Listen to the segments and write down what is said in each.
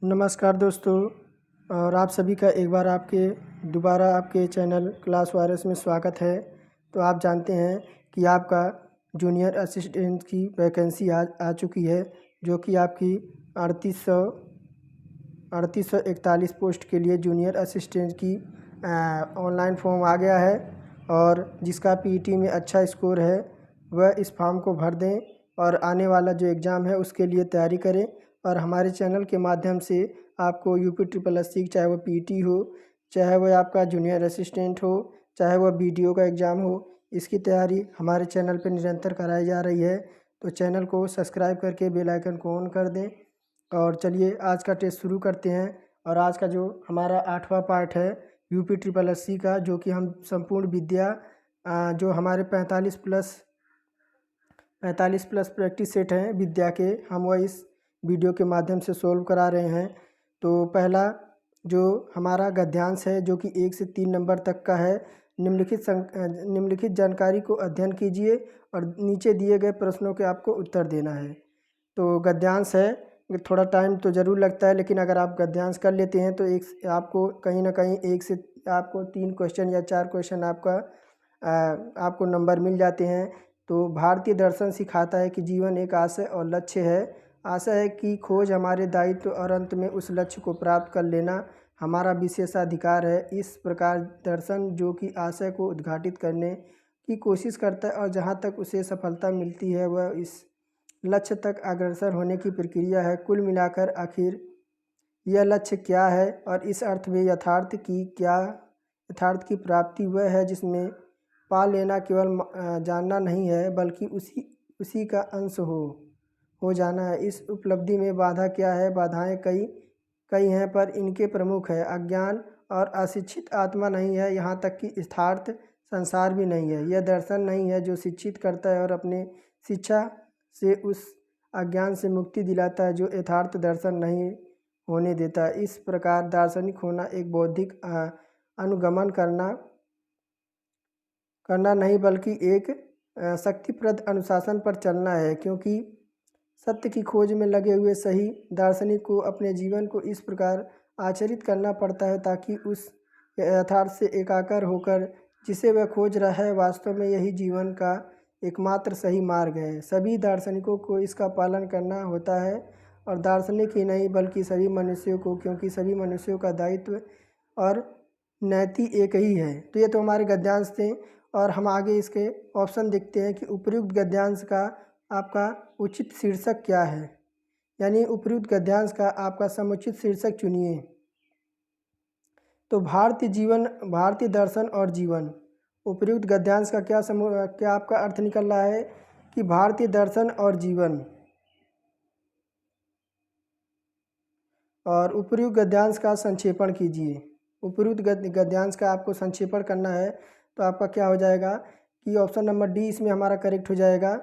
नमस्कार दोस्तों। और आप सभी का एक बार दोबारा आपके चैनल क्लास वायरस में स्वागत है। तो आप जानते हैं कि आपका जूनियर असिस्टेंट की वैकेंसी आ चुकी है, जो कि आपकी 3841 पोस्ट के लिए जूनियर असिस्टेंट की ऑनलाइन फॉर्म आ गया है। और जिसका पीईटी में अच्छा स्कोर है वह इस फॉर्म को भर दें और आने वाला जो एग्ज़ाम है उसके लिए तैयारी करें। और हमारे चैनल के माध्यम से आपको UP SSC चाहे वो पीईटी हो, चाहे वह आपका जूनियर असिस्टेंट हो, चाहे वह BDO का एग्ज़ाम हो, इसकी तैयारी हमारे चैनल पर निरंतर कराई जा रही है। तो चैनल को सब्सक्राइब करके बेल आइकन को ऑन कर दें। और चलिए आज का टेस्ट शुरू करते हैं। और आज का जो हमारा 8वां पार्ट है UP SSC का, जो कि हम संपूर्ण विद्या जो हमारे 45 प्लस प्रैक्टिस सेट हैं विद्या के, हम वह इस वीडियो के माध्यम से सोल्व करा रहे हैं। तो पहला जो हमारा गद्यांश है, जो कि 1 से 3 नंबर तक का है। निम्नलिखित जानकारी को अध्ययन कीजिए और नीचे दिए गए प्रश्नों के आपको उत्तर देना है। तो गद्यांश है, थोड़ा टाइम तो ज़रूर लगता है, लेकिन अगर आप गद्यांश कर लेते हैं तो एक आपको कहीं ना कहीं 1 से आपको 3 क्वेश्चन या 4 क्वेश्चन आपको नंबर मिल जाते हैं। तो भारतीय दर्शन सिखाता है कि जीवन एक आशय और लक्ष्य है। आशय की खोज हमारे दायित्व और अंत में उस लक्ष्य को प्राप्त कर लेना हमारा विशेषाधिकार है। इस प्रकार दर्शन जो कि आशय को उद्घाटित करने की कोशिश करता है और जहाँ तक उसे सफलता मिलती है वह इस लक्ष्य तक अग्रसर होने की प्रक्रिया है। कुल मिलाकर आखिर यह लक्ष्य क्या है, और इस अर्थ में यथार्थ की प्राप्ति वह है जिसमें पा लेना केवल जानना नहीं है, बल्कि उसी का अंश हो जाना है। इस उपलब्धि में बाधा क्या है? बाधाएं कई हैं, पर इनके प्रमुख है अज्ञान और अशिक्षित आत्मा नहीं है, यहाँ तक कि यथार्थ संसार भी नहीं है। यह दर्शन नहीं है जो शिक्षित करता है और अपने शिक्षा से उस अज्ञान से मुक्ति दिलाता है जो यथार्थ दर्शन नहीं होने देता। इस प्रकार दार्शनिक होना एक बौद्धिक अनुगमन करना नहीं, बल्कि एक शक्तिप्रद अनुशासन पर चलना है। क्योंकि सत्य की खोज में लगे हुए सही दार्शनिक को अपने जीवन को इस प्रकार आचरित करना पड़ता है ताकि उस यथार्थ से एकाकार होकर जिसे वह खोज रहा है वास्तव में यही जीवन का एकमात्र सही मार्ग है। सभी दार्शनिकों को इसका पालन करना होता है, और दार्शनिक ही नहीं बल्कि सभी मनुष्यों को, क्योंकि सभी मनुष्यों का दायित्व और नैति एक ही है। तो ये तो हमारे गद्यांश थे, और हम आगे इसके ऑप्शन देखते हैं कि उपयुक्त गद्यांश का आपका उचित शीर्षक क्या है। यानी उपयुक्त गद्यांश का आपका समुचित शीर्षक चुनिए। तो भारतीय दर्शन और जीवन, उपयुक्त गद्यांश का क्या आपका अर्थ निकल रहा है कि भारतीय दर्शन और जीवन। और उपयुक्त गद्यांश का संक्षेपण कीजिए। उपयुक्त गद्यांश का आपको संक्षेपण करना है, तो आपका क्या हो जाएगा कि ऑप्शन नंबर डी इसमें हमारा करेक्ट हो जाएगा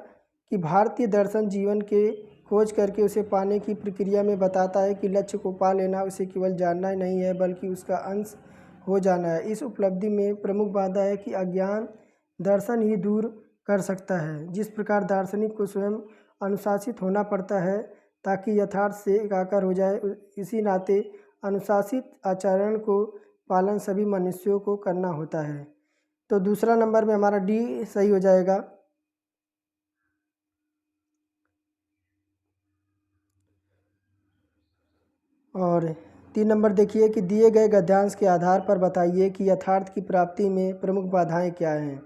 कि भारतीय दर्शन जीवन के खोज करके उसे पाने की प्रक्रिया में बताता है कि लक्ष्य को पा लेना उसे केवल जानना ही नहीं है, बल्कि उसका अंश हो जाना है। इस उपलब्धि में प्रमुख बाधा है कि अज्ञान दर्शन ही दूर कर सकता है। जिस प्रकार दार्शनिक को स्वयं अनुशासित होना पड़ता है ताकि यथार्थ से एकाकार हो जाए, इसी नाते अनुशासित आचरण को पालन सभी मनुष्यों को करना होता है। तो दूसरा नंबर में हमारा डी सही हो जाएगा। और 3 नंबर देखिए कि दिए गए गद्यांश के आधार पर बताइए कि यथार्थ की प्राप्ति में प्रमुख बाधाएं क्या हैं।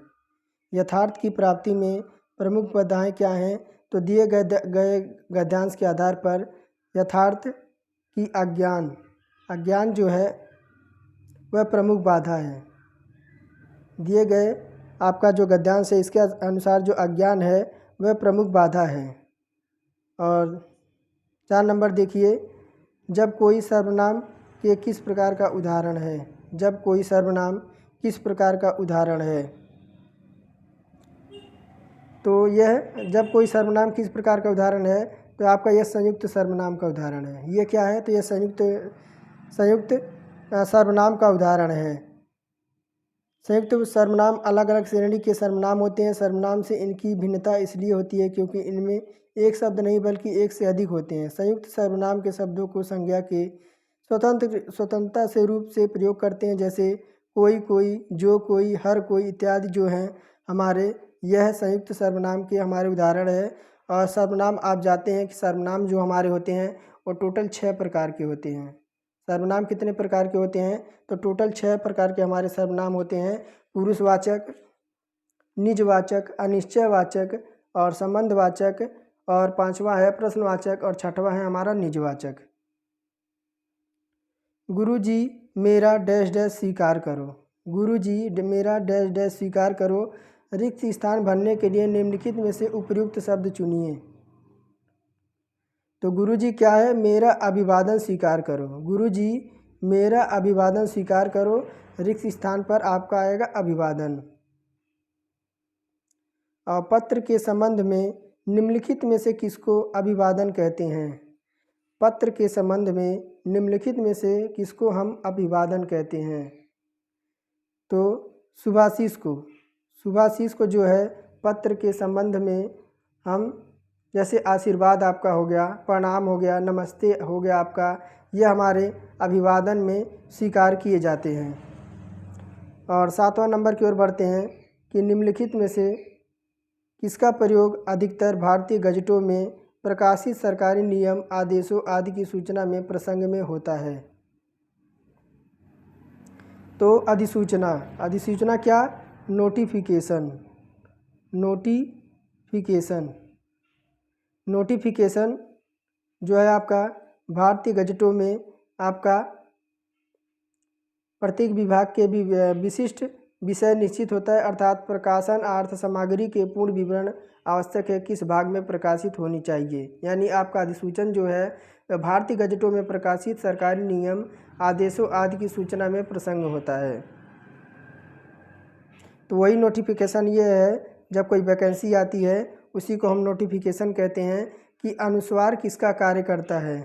यथार्थ की प्राप्ति में प्रमुख बाधाएं क्या हैं? तो दिए गए गद्यांश के आधार पर यथार्थ की अज्ञान जो है वह प्रमुख बाधा है। दिए गए आपका जो गद्यांश है इसके अनुसार जो अज्ञान है वह प्रमुख बाधा है। और 4 नंबर देखिए, जब कोई सर्वनाम के किस प्रकार का उदाहरण है। जब कोई सर्वनाम किस प्रकार का उदाहरण है? तो यह जब कोई सर्वनाम किस प्रकार का उदाहरण है, तो आपका यह संयुक्त सर्वनाम का उदाहरण है। ये क्या है? तो यह संयुक्त सर्वनाम का उदाहरण है। संयुक्त सर्वनाम अलग अलग श्रेणी के सर्वनाम होते हैं। सर्वनाम से इनकी भिन्नता इसलिए होती है क्योंकि इनमें एक शब्द नहीं बल्कि एक से अधिक होते हैं। संयुक्त सर्वनाम के शब्दों को संज्ञा के स्वतंत्रता से रूप से प्रयोग करते हैं, जैसे कोई, कोई, जो कोई, हर कोई इत्यादि जो हैं हमारे, यह संयुक्त सर्वनाम के हमारे उदाहरण है। और सर्वनाम आप जानते हैं कि सर्वनाम जो हमारे होते हैं वो टोटल 6 प्रकार के होते हैं। सर्वनाम कितने प्रकार के होते हैं? तो टोटल 6 प्रकार के हमारे सर्वनाम होते हैं। पुरुषवाचक, निजवाचक, अनिश्चयवाचक और संबंधवाचक, और 5वां है प्रश्नवाचक, और 6वां है हमारा निजवाचक। गुरुजी मेरा डैश डैश स्वीकार करो। गुरुजी मेरा डैश डैश स्वीकार करो। रिक्त स्थान भरने के लिए निम्नलिखित में से उपयुक्त शब्द चुनिए। तो गुरुजी क्या है? मेरा अभिवादन स्वीकार करो। गुरुजी मेरा अभिवादन स्वीकार करो। रिक्त स्थान पर आपका आएगा अभिवादन। और पत्र के संबंध में निम्नलिखित में से किसको अभिवादन कहते हैं? पत्र के संबंध में निम्नलिखित में से किसको हम अभिवादन कहते हैं? तो शुभाशीष को। शुभाशीष को जो है पत्र के संबंध में हम, जैसे आशीर्वाद आपका हो गया, प्रणाम हो गया, नमस्ते हो गया आपका, ये हमारे अभिवादन में स्वीकार किए जाते हैं। और 7वां नंबर की ओर बढ़ते हैं कि निम्नलिखित में से किसका प्रयोग अधिकतर भारतीय गजटों में प्रकाशित सरकारी नियम, आदेशों आदि की सूचना में प्रसंग में होता है? तो अधिसूचना। अधिसूचना क्या? नोटिफिकेशन। नोटिफिकेशन। नोटिफिकेशन जो है आपका भारतीय गजटों में आपका प्रत्येक विभाग के भी विशिष्ट विषय निश्चित होता है, अर्थात प्रकाशन अर्थ सामग्री के पूर्ण विवरण आवश्यक है किस भाग में प्रकाशित होनी चाहिए। यानी आपका अधिसूचन जो है भारतीय गजटों में प्रकाशित सरकारी नियम, आदेशों आदि की सूचना में प्रसंग होता है। तो वही नोटिफिकेशन ये है, जब कोई वैकेंसी आती है उसी को हम नोटिफिकेशन कहते हैं कि अनुस्वार किसका कार्य करता है।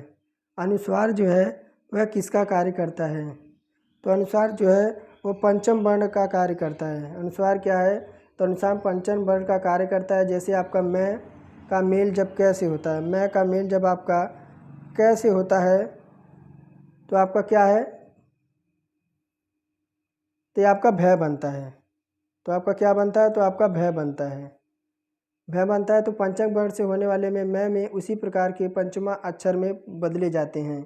अनुस्वार जो है वह किसका कार्य करता है? तो अनुस्वार जो है वो पंचम वर्ण का कार्य करता है। अनुस्वार क्या है? तो अनुस्वार पंचम वर्ण का कार्य करता है। जैसे आपका मैं का मेल जब कैसे होता है, मैं का मेल जब आपका कैसे होता है तो आपका क्या है? तो आपका भय बनता है। तो आपका क्या बनता है? तो आपका भय बनता है। भय बनता है तो पंचम वर्ण से होने वाले में मैं उसी प्रकार के पंचमा अक्षर में बदले जाते हैं।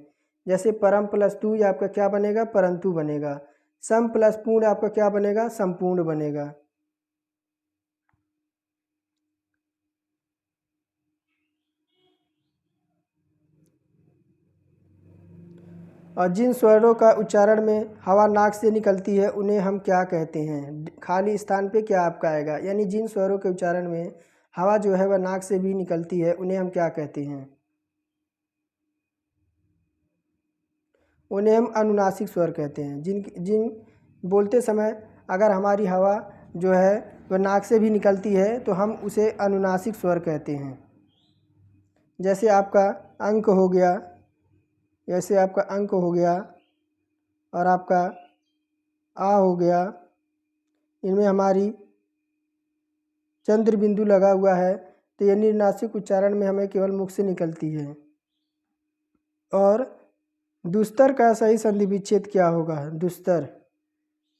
जैसे परम प्लस तू, या आपका क्या बनेगा? परंतु बनेगा। सम प्लस पूर्ण आपका क्या बनेगा? संपूर्ण बनेगा। और जिन स्वरों का उच्चारण में हवा नाक से निकलती है उन्हें हम क्या कहते हैं? खाली स्थान पे क्या आपका आएगा? यानी जिन स्वरों के उच्चारण में हवा जो है वह नाक से भी निकलती है उन्हें हम क्या कहते हैं? उन्हें हम अनुनासिक स्वर कहते हैं। जिन बोलते समय अगर हमारी हवा जो है वह नाक से भी निकलती है तो हम उसे अनुनासिक स्वर कहते हैं। जैसे आपका अंक हो गया, जैसे आपका अंक हो गया और आपका आ हो गया, इनमें हमारी चंद्र बिंदु लगा हुआ है तो ये निर्नासिक उच्चारण में हमें केवल मुख से निकलती है। और दुस्तर का सही संधि विच्छेद क्या होगा? दुस्तर।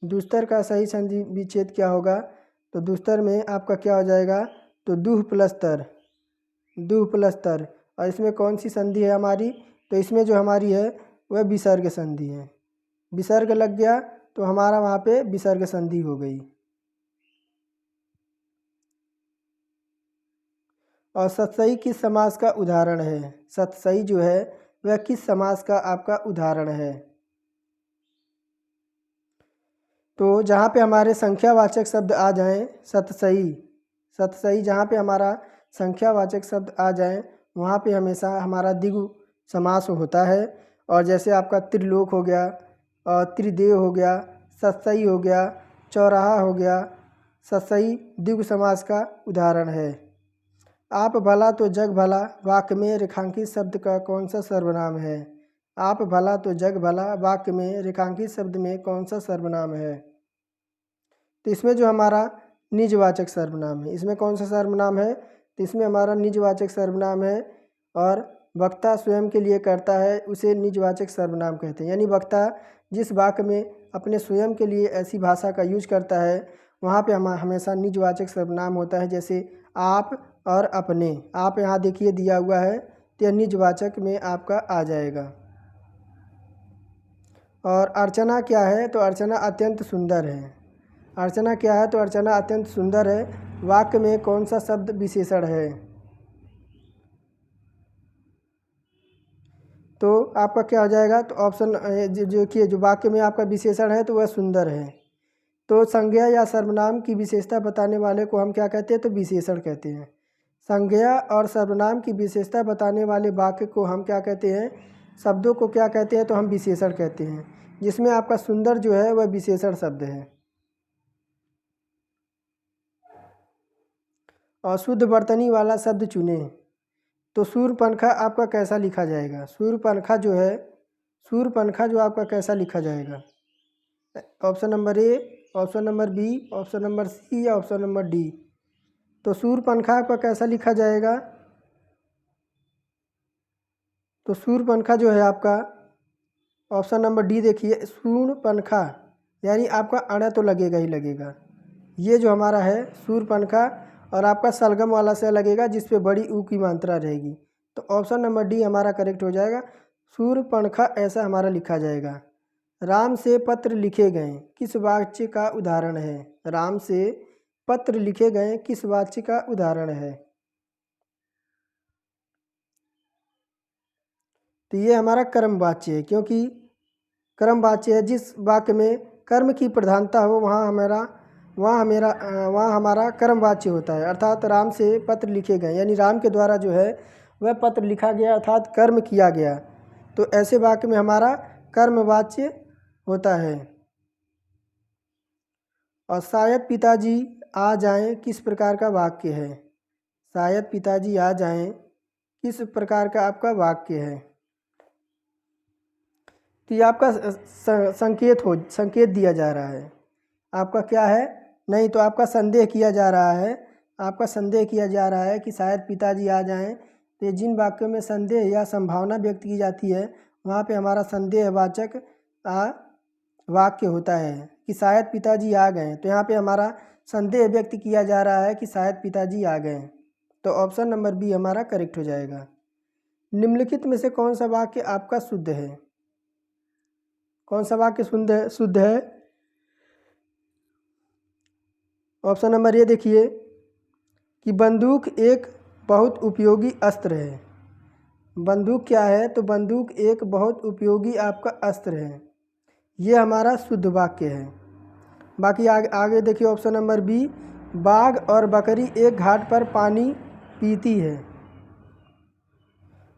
दुस्तर का सही संधि विच्छेद क्या होगा? तो दुस्तर में आपका क्या हो जाएगा? तो दुह प्लस तर। दुह प्लस तर। और इसमें कौन सी संधि है हमारी? तो इसमें जो हमारी है वह विसर्ग संधि है। विसर्ग लग गया तो हमारा वहाँ पे विसर्ग संधि हो गई। और सतसई किस समास का उदाहरण है? सतसई जो है वह किस समास का आपका उदाहरण है? तो जहाँ पे हमारे संख्यावाचक शब्द आ जाएं, सतसई, सतसई जहाँ पे हमारा संख्यावाचक शब्द आ जाएं वहाँ पे हमेशा हमारा द्विगु समास होता है। और जैसे आपका त्रिलोक हो गया, और त्रिदेव हो गया, सतसई हो गया, चौराहा हो गया, सतसई द्विगु समास का उदाहरण है। आप भला तो जग भला वाक्य में रेखांकित शब्द का कौन सा सर्वनाम है? आप भला तो जग भला वाक्य में रेखांकित शब्द में कौन सा सर्वनाम है? तो इसमें जो हमारा निजवाचक सर्वनाम है, इसमें कौन सा सर्वनाम है, तो इसमें हमारा निजवाचक सर्वनाम है। और वक्ता स्वयं के लिए करता है उसे निजवाचक सर्वनाम कहते हैं। यानी वक्ता जिस वाक्य में अपने स्वयं के लिए ऐसी भाषा का यूज करता है वहाँ पे हम हमेशा निजवाचक सर्वनाम होता है। जैसे आप और अपने, आप यहाँ देखिए दिया हुआ है तो यह निजवाचक में आपका आ जाएगा। और अर्चना क्या है, तो अर्चना अत्यंत सुंदर है। अर्चना क्या है, तो अर्चना अत्यंत सुंदर है। वाक्य में कौन सा शब्द विशेषण है, तो आपका क्या हो जाएगा, तो ऑप्शन जो कि जो वाक्य में आपका विशेषण है तो वह सुंदर है। तो संज्ञा या सर्वनाम की विशेषता बताने वाले को हम क्या कहते हैं, तो विशेषण कहते हैं। संज्ञा और सर्वनाम की विशेषता बताने वाले वाक्य को हम क्या कहते हैं, शब्दों को क्या कहते हैं, तो हम विशेषण कहते हैं। जिसमें आपका सुंदर जो है वह विशेषण शब्द है। और शुद्ध वर्तनी वाला शब्द चुने, तो सूर्यपनखा आपका कैसा लिखा जाएगा। सूर्यपनखा जो है, सूर्यपनखा जो आपका कैसा लिखा जाएगा, option number A, option number B, option number C या ऑप्शन नंबर डी। तो सूर्यपनखा आपका कैसा लिखा जाएगा, तो सूर्यपनखा जो है आपका ऑप्शन नंबर डी देखिए, सूर्यपनखा यानी आपका अड़ा तो लगेगा ही लगेगा। ये जो हमारा है सूर्यपनखा, और आपका सलगम वाला से लगेगा जिस पे बड़ी ऊ की मात्रा रहेगी। तो ऑप्शन नंबर डी हमारा करेक्ट हो जाएगा। सूर्यपनखा ऐसा हमारा लिखा जाएगा। राम से पत्र लिखे गए किस वाक्य का उदाहरण है। राम से पत्र लिखे गए किस वाक्य का उदाहरण है, तो ये हमारा कर्म वाच्य है, क्योंकि कर्म वाच्य है। जिस वाक्य में कर्म की प्रधानता हो वहाँ हमारा कर्म वाच्य होता है। अर्थात राम से पत्र लिखे गए यानी राम के द्वारा जो है वह पत्र लिखा गया अर्थात कर्म किया गया, तो ऐसे वाक्य में हमारा कर्म वाच्य होता है। और शायद पिताजी आ जाएं किस प्रकार का वाक्य है। शायद पिताजी आ जाएं किस प्रकार का आपका वाक्य है, तो ये आपका संकेत दिया जा रहा है। आपका क्या है, नहीं तो आपका संदेह किया जा रहा है। आपका संदेह किया जा रहा है कि शायद पिताजी आ जाएं। तो जिन वाक्यों में संदेह या संभावना व्यक्त की जाती है वहाँ पे हमारा संदेहवाचक वाक्य होता है कि शायद पिताजी आ गए। तो यहाँ पे हमारा संदेह व्यक्त किया जा रहा है कि शायद पिताजी आ गए। तो ऑप्शन नंबर बी हमारा करेक्ट हो जाएगा। निम्नलिखित में से कौन सा वाक्य आपका शुद्ध है, कौन सा वाक्य शुद्ध है। ऑप्शन नंबर ए देखिए कि बंदूक एक बहुत उपयोगी अस्त्र है। बंदूक क्या है, तो बंदूक एक बहुत उपयोगी आपका अस्त्र है। ये हमारा शुद्ध वाक्य है। बाकी आगे देखिए ऑप्शन नंबर बी, बाघ और बकरी एक घाट पर पानी पीती है।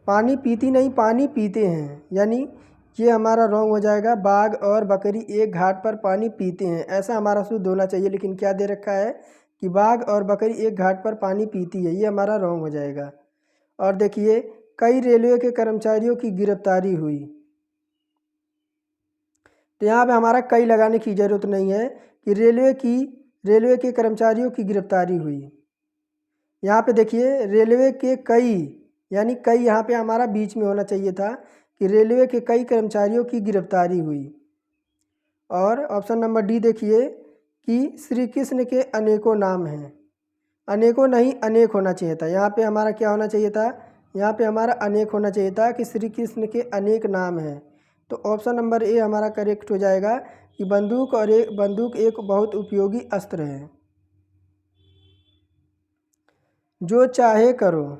पानी पीती नहीं, पानी पीते हैं, यानी ये हमारा रॉन्ग हो जाएगा। बाघ और बकरी एक घाट पर पानी पीते हैं, ऐसा हमारा शुद्ध होना चाहिए, लेकिन क्या दे रखा है कि बाघ और बकरी एक घाट पर पानी पीती है, ये हमारा रॉन्ग हो जाएगा। और देखिए कई रेलवे के कर्मचारियों की गिरफ्तारी हुई, तो यहाँ पे हमारा कई लगाने की ज़रूरत नहीं है कि रेलवे के कर्मचारियों की गिरफ्तारी हुई। यहाँ पे देखिए रेलवे के कई, यानी कई यहाँ पे हमारा बीच में होना चाहिए था कि रेलवे के कई कर्मचारियों की गिरफ्तारी हुई। और ऑप्शन नंबर डी देखिए कि श्री कृष्ण के अनेकों नाम हैं। अनेकों नहीं, अनेक होना चाहिए था। यहाँ पे हमारा क्या होना चाहिए था, यहाँ पे हमारा अनेक होना चाहिए था कि श्री कृष्ण के अनेक नाम हैं। तो ऑप्शन नंबर ए हमारा करेक्ट हो जाएगा कि बंदूक एक बहुत उपयोगी अस्त्र है। जो चाहे करो,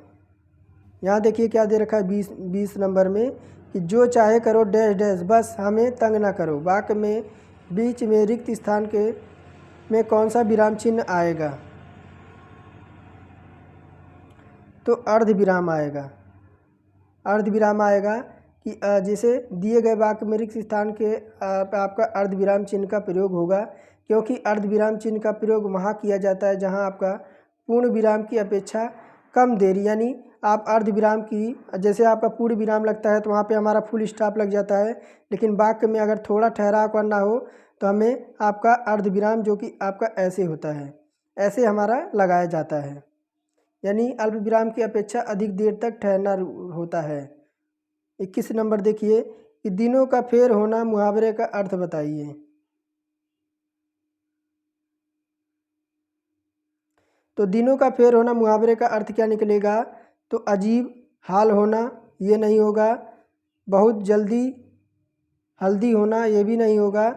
यहाँ देखिए क्या दे रखा है 20 नंबर में कि जो चाहे करो डैश डैश, बस हमें तंग ना करो। वाक्य में बीच में रिक्त स्थान में कौन सा विराम चिन्ह आएगा, तो अर्ध विराम आएगा। अर्ध विराम आएगा कि जैसे दिए गए वाक्य में रिक्त स्थान के आपका अर्ध विराम चिन्ह का प्रयोग होगा, क्योंकि अर्ध विराम चिन्ह का प्रयोग वहाँ किया जाता है जहाँ आपका पूर्ण विराम की अपेक्षा कम देरी, यानी आप अर्ध विराम की, जैसे आपका पूर्ण विराम लगता है तो वहाँ पे हमारा फुल स्टॉप लग जाता है, लेकिन वाक्य में अगर थोड़ा ठहराव करना हो तो हमें आपका अर्ध विराम जो कि आपका ऐसे होता है, ऐसे हमारा लगाया जाता है, यानी अल्प विराम की अपेक्षा अधिक देर तक ठहरना होता है। 21 नंबर देखिए कि दिनों का फेर होना मुहावरे का अर्थ बताइए। तो दिनों का फेर होना मुहावरे का अर्थ क्या निकलेगा? तो अजीब हाल होना, ये नहीं होगा। बहुत जल्दी हल्दी होना, ये भी नहीं होगा।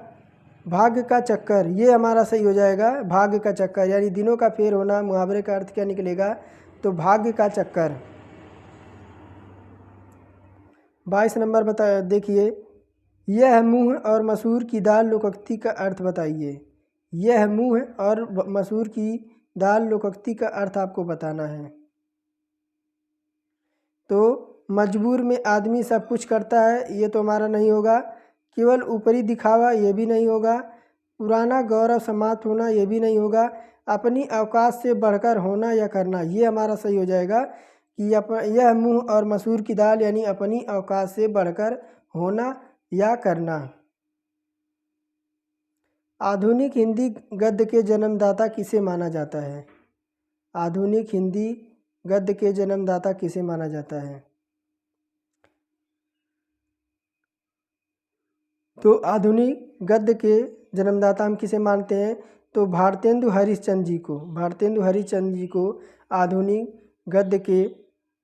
भाग्य का चक्कर, ये हमारा सही हो जाएगा, भाग्य का चक्कर, यानी दिनों का फेर होना मुहावरे का अर्थ क्या निकलेगा? तो भाग्य का चक्कर। 22 नंबर देखिए, यह मुँह और मसूर की दाल लोकोक्ति का अर्थ बताइए। यह मुँह और मसूर की दाल लोकोक्ति का अर्थ आपको बताना है। तो मजबूर में आदमी सब कुछ करता है, ये तो हमारा नहीं होगा। केवल ऊपरी दिखावा, ये भी नहीं होगा। पुराना गौरव समाप्त होना, ये भी नहीं होगा। अपनी औकात से बढ़कर होना या करना, ये हमारा सही हो जाएगा कि यह मुँह और मसूर की दाल, यानी अपनी औकात से बढ़कर होना या करना। आधुनिक हिंदी गद्य के जन्मदाता किसे माना जाता है? आधुनिक हिंदी गद्य के जन्मदाता किसे माना जाता है? तो आधुनिक गद्य के जन्मदाता हम किसे मानते हैं? तो भारतेंदु हरिश्चंद्र जी को, भारतेंदु हरिश्चंद्र जी को आधुनिक गद्य के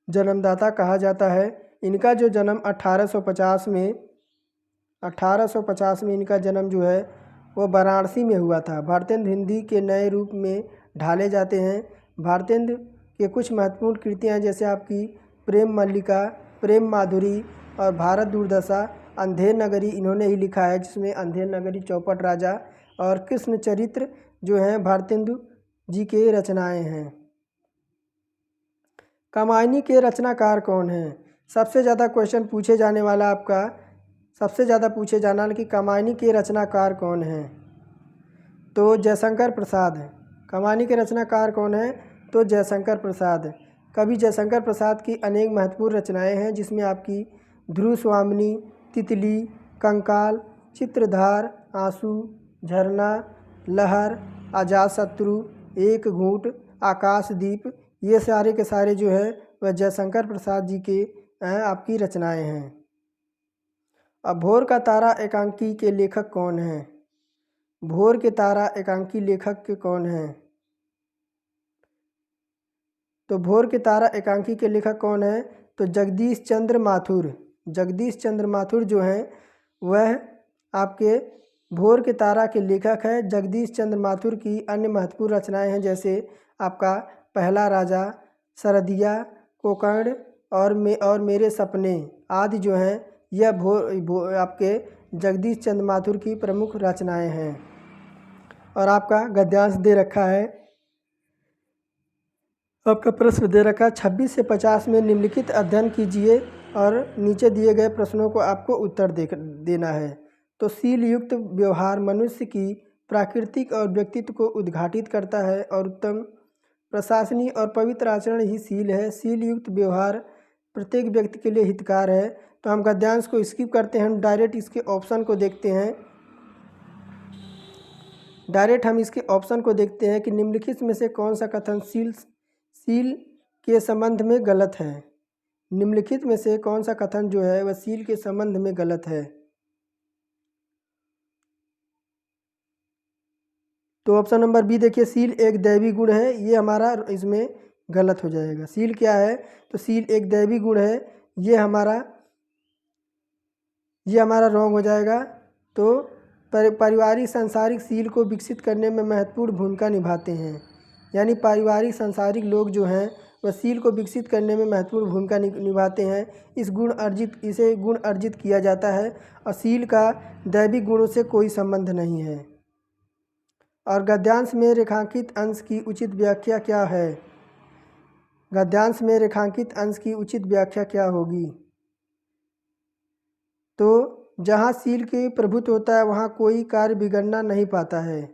जन्मदाता कहा जाता है। इनका जो जन्म 1850 में इनका जन्म जो है वो वाराणसी में हुआ था। भारतेंदु हिंदी के नए रूप में ढाले जाते हैं। भारतेंदु के कुछ महत्वपूर्ण कृतियाँ जैसे आपकी प्रेम मल्लिका, प्रेम माधुरी और भारत दुर्दशा, अंधेर नगरी इन्होंने ही लिखा है, जिसमें अंधेर नगरी, चौपट राजा और कृष्ण चरित्र जो हैं भारतेंदु जी के रचनाएं हैं। कामायनी के रचनाकार कौन हैं? सबसे ज़्यादा क्वेश्चन पूछे जाने वाला आपका, सबसे ज़्यादा पूछे जाना कि कामायनी के रचनाकार कौन हैं? तो जयशंकर प्रसाद। कामायनी के रचनाकार कौन हैं? तो जयशंकर प्रसाद। कवि जयशंकर प्रसाद की अनेक महत्वपूर्ण रचनाएं हैं, जिसमें आपकी ध्रुव स्वामिनी, तितली, कंकाल, चित्रधार, आंसू, झरना, लहर, अजातशत्रु, एक घूंट, आकाशदीप, ये सारे के सारे जो है वह जयशंकर प्रसाद जी के आपकी रचनाएं हैं। अब भोर का तारा एकांकी के लेखक कौन हैं? भोर के तारा एकांकी लेखक के कौन हैं? तो भोर के तारा एकांकी के लेखक कौन हैं? तो जगदीश चंद्र माथुर। जगदीश चंद्र माथुर जो हैं वह आपके भोर के तारा के लेखक हैं। जगदीश चंद्र माथुर की अन्य महत्वपूर्ण रचनाएं हैं, जैसे आपका पहला राजा, सरदिया, कोकर्ण और मेरे सपने आदि जो हैं, यह आपके जगदीश चंद्र माथुर की प्रमुख रचनाएं हैं। और आपका गद्यांश दे रखा है, आपका प्रश्न दे रखा है 26 से 50 में निम्नलिखित अध्ययन कीजिए और नीचे दिए गए प्रश्नों को आपको उत्तर देना है। तो शील युक्त व्यवहार मनुष्य की प्राकृतिक और व्यक्तित्व को उद्घाटित करता है और उत्तम प्रशासनिक और पवित्र आचरण ही शील है। शील युक्त व्यवहार प्रत्येक व्यक्ति के लिए हितकार है। तो हम गद्यांश को स्किप करते हैं, हम डायरेक्ट इसके ऑप्शन को देखते हैं। डायरेक्ट हम इसके ऑप्शन को देखते हैं कि निम्नलिखित में से कौन सा कथन शील के संबंध में गलत है। निम्नलिखित में से कौन सा कथन जो है वह शील के संबंध में गलत है? तो ऑप्शन नंबर बी देखिए, शील एक दैवी गुण है, ये हमारा इसमें गलत हो जाएगा। शील क्या है? तो शील एक दैवी गुण है, ये हमारा रॉन्ग हो जाएगा। तो पारिवारिक सांसारिक शील को विकसित करने में महत्वपूर्ण भूमिका निभाते हैं, यानी पारिवारिक सांसारिक लोग जो हैं वह शील को विकसित करने में महत्वपूर्ण भूमिका निभाते हैं। इसे गुण अर्जित किया जाता है और शील का दैविक गुणों से कोई संबंध नहीं है। और गद्यांश में रेखांकित अंश की उचित व्याख्या क्या है? गद्यांश में रेखांकित अंश की उचित व्याख्या क्या होगी? तो जहाँ शील के प्रभुत्व होता है वहाँ कोई कार्य बिगड़ना नहीं पाता है।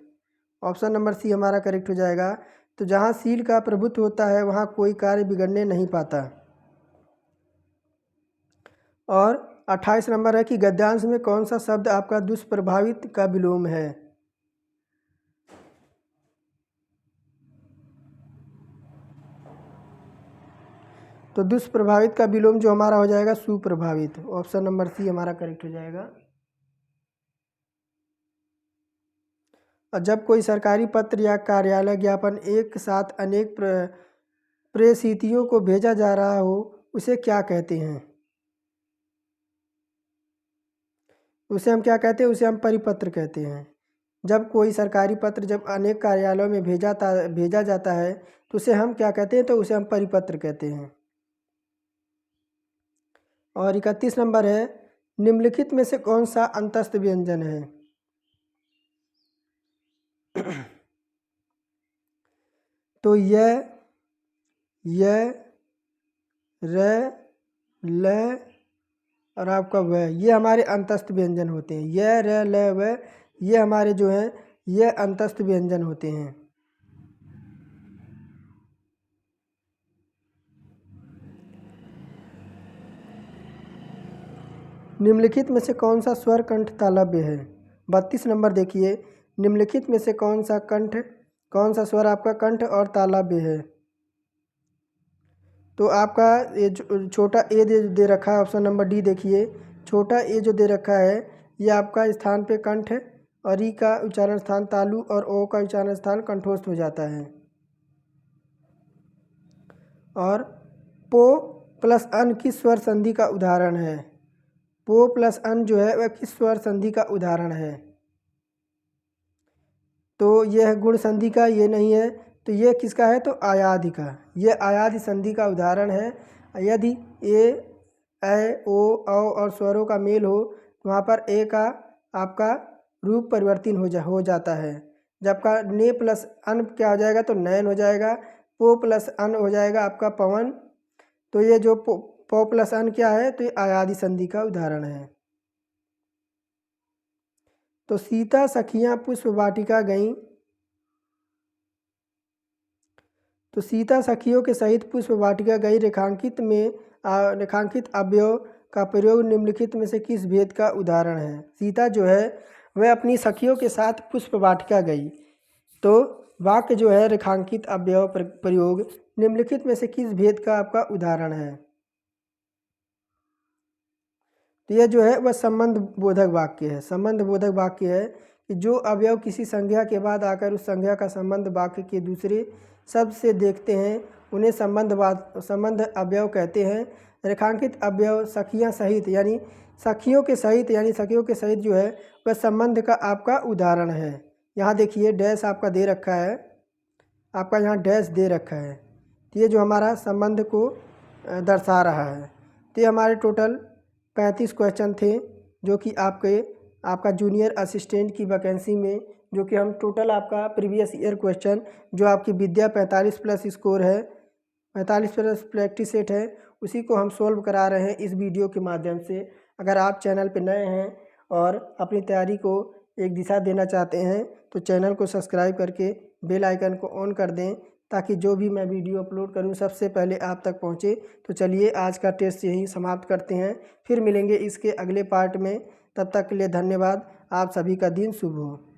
ऑप्शन नंबर सी हमारा करेक्ट हो जाएगा। तो जहाँ शील का प्रभुत्व होता है वहाँ कोई कार्य बिगड़ने नहीं पाता। और 28 नंबर है कि गद्यांश में कौन सा शब्द आपका दुष्प्रभावित का विलोम है। तो दुष्प्रभावित का विलोम जो हमारा हो जाएगा सुप्रभावित। ऑप्शन नंबर सी हमारा करेक्ट हो जाएगा। और जब कोई सरकारी पत्र या कार्यालय ज्ञापन एक साथ अनेक प्रेषितियों को भेजा जा रहा हो उसे क्या कहते हैं। उसे हम क्या कहते हैं, उसे हम परिपत्र कहते हैं। जब कोई सरकारी पत्र जब अनेक कार्यालयों में भेजा जाता है तो उसे हम क्या कहते हैं, तो उसे हम परिपत्र कहते हैं। और 31 नंबर है, निम्नलिखित में से कौन सा अंतस्थ व्यंजन है। तो य, र, ल और आपका व, ये हमारे अंतस्थ व्यंजन होते हैं। य, र, ल, व ये हमारे जो हैं ये अंतस्थ व्यंजन होते हैं। निम्नलिखित में से कौन सा स्वर कंठ तालव्य है। 32 नंबर देखिए, निम्नलिखित में से कौन सा स्वर आपका कंठ और तालव्य है। तो आपका ये छोटा ए दे रखा है, ऑप्शन नंबर डी देखिए, छोटा ए जो दे रखा है ये आपका स्थान पे कंठ है और ई का उच्चारण स्थान तालु और ओ का उच्चारण स्थान कंठोस्थ हो जाता है। और पो प्लस अन किस स्वर संधि का उदाहरण है। पो प्लस अन जो है वह किस स्वर संधि का उदाहरण है। तो यह गुण संधि का ये नहीं है, तो ये किसका है, तो आयाधि का। ये आयाधि संधि का उदाहरण है। यदि ए ओ और स्वरों का मेल हो तो वहाँ पर ए का आपका रूप परिवर्तन हो जाता है। जब का ने प्लस अन क्या हो जाएगा, तो नयन हो जाएगा। पो प्लस अन हो जाएगा आपका पवन। तो ये जो पो प्लस अन क्या है, तो ये आयाधि संधि का उदाहरण है। तो सीता सखियाँ पुष्प वाटिका गईं, तो सीता सखियों के सहित पुष्प वाटिका गई रेखांकित अवयव का प्रयोग निम्नलिखित में से किस भेद का उदाहरण है। सीता जो है वह अपनी सखियों के साथ पुष्प वाटिका गई। तो वाक्य जो है रेखांकित अवयव प्रयोग निम्नलिखित में से किस भेद का आपका उदाहरण है। तो यह जो है वह संबंध बोधक वाक्य है। संबंध बोधक वाक्य है कि जो अवयव किसी संज्ञा के बाद आकर उस संज्ञा का संबंध वाक्य के दूसरे शब्द से देखते हैं उन्हें संबंध अवयव कहते हैं। रेखांकित अवयव सखियां सहित यानी सखियों के सहित जो है वह संबंध का आपका उदाहरण है। यहाँ देखिए डैश आपका दे रखा है, आपका यहाँ डैश दे रखा है, तो ये जो हमारा संबंध को दर्शा रहा है। तो ये हमारे टोटल 35 क्वेश्चन थे जो कि आपका जूनियर असिस्टेंट की वैकेंसी में, जो कि हम टोटल आपका प्रीवियस ईयर क्वेश्चन जो आपकी विद्या 45 प्लस स्कोर है, 45 प्लस प्रैक्टिस सेट है, उसी को हम सोल्व करा रहे हैं इस वीडियो के माध्यम से। अगर आप चैनल पर नए हैं और अपनी तैयारी को एक दिशा देना चाहते हैं तो चैनल को सब्सक्राइब करके बेल आइकन को ऑन कर दें ताकि जो भी मैं वीडियो अपलोड करूं सबसे पहले आप तक पहुंचे। तो चलिए आज का टेस्ट यहीं समाप्त करते हैं, फिर मिलेंगे इसके अगले पार्ट में। तब तक के लिए धन्यवाद। आप सभी का दिन शुभ हो।